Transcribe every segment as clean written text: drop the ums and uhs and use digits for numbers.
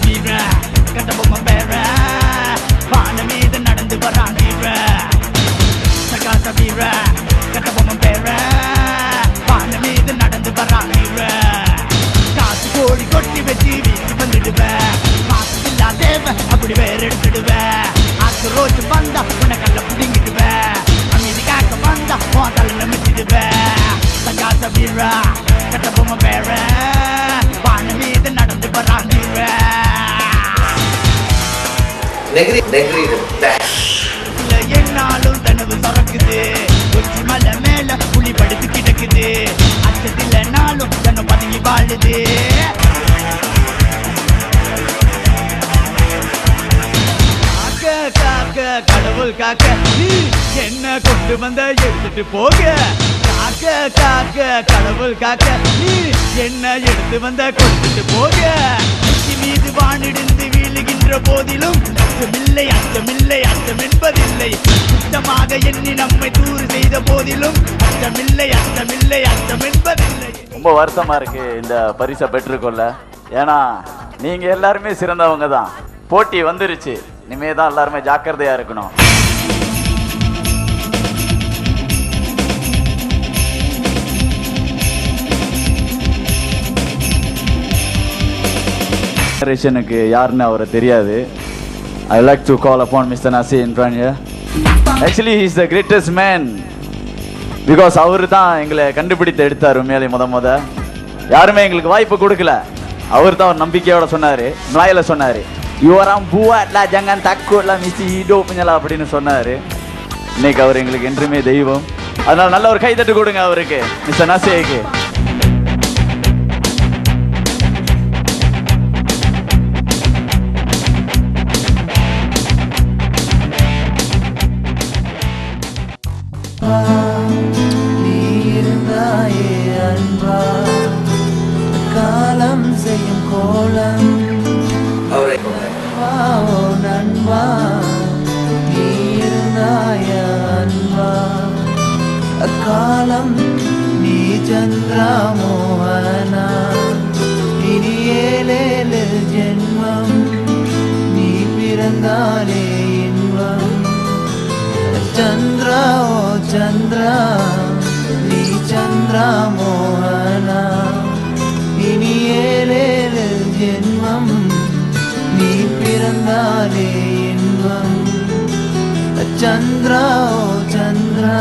வீர கட்ட பொம்மை பேர வான மீது நடந்து வரான் வீர சகாச வீர கட்ட பொம்மை பேர வான மீது நடந்து வரான் வீர காசு கோடி கொட்டி வச்சு வீட்டு வந்துடுவேன் காசு இல்லா தேவ அப்படி வேற எடுத்துடுவேன் ஆக்கு ரோஜு வந்தா உன்னை கல்ல புடிங்கிடுவேன் அமைதி காக்க வந்தா உன் தலை மிச்சிடுவேன் சகாச வீர கட்ட பொம்மை பேர வான மீது நடந்து வரான் வீர என்னாலும் தனவு திறக்குது உச்சி மலை மேல புலி படுத்து கிடக்குது அச்சத்தில் என்னாலும் தன்னை பதுங்கி வாழுது காக்க காக்க கடவுள் காக்க நீ என்ன கொண்டு வந்த எடுத்துட்டு போக காக்க காக்க கடவுள் காக்க நீ என்ன எடுத்து வந்த கொடுத்துட்டு போக மீது வானிடிந்து வீழுகின்ற போதிலும் அச்சமில்லை அச்சமில்லை அச்சம் என்பதில்லை சுத்தமாக எண்ணி நம்மை தூறு செய்த போதிலும் அச்சமில்லை அச்சமில்லை அச்சம் என்பதில்லை. ரொம்ப வருத்தமா இருக்கு இந்த பரிசை பெற்றுக்கொள்ள. ஏன்னா நீங்க எல்லாருமே சிறந்தவங்க தான். போட்டி வந்துருச்சு, இனிமே தான் எல்லாருமே ஜாக்கிரதையா இருக்கணும். ஜெனரேஷனுக்கு யாருன்னு அவரை தெரியாது. I like to call upon Mr. Nasi in front here. Actually he is the greatest man because அவர் தான் எங்களை கண்டுபிடித்து எடுத்தார். உண்மையிலே முத யாருமே எங்களுக்கு வாய்ப்பு கொடுக்கல. அவர் தான் ஒரு நம்பிக்கையோட சொன்னார், மலாயில சொன்னார், யுவராம் பூவாட்லா ஜங்கன் தக்குலா மிசி ஹிடோ பிஞ்சலா அப்படின்னு சொன்னார். இன்னைக்கு அவர் எங்களுக்கு என்றுமே தெய்வம். அதனால நல்ல ஒரு கைதட்டு கொடுங்க அவருக்கு, மிஸ்டர் நசிக்கு. காலம் செய்யும் கோலம் நண்பா நீர்ந்தாய அன்பா அக்காலம் நீ சந்திரா மோகனா இனி ஏழேழு ஜென்மம் நீ பிறந்தாலே இன்பம் சந்திரா ஓ சந்திரா நீ சந்திரா மோகனா இனி ஏழேழு ஜென்மம் நீ பிறந்தாலே இன்பம் சந்திரா ஓ சந்திரா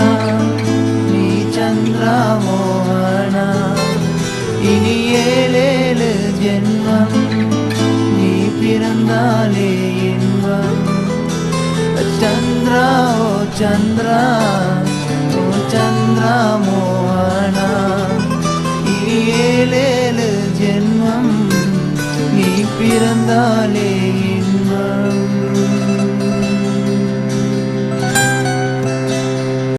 நீ சந்திரா மோகனா இனி ஏழேழு ஜென்மம் நீ பிறந்தாலே இன்பம் சந்திரா ஓ சந்திரா ஓ சந்திரா மோ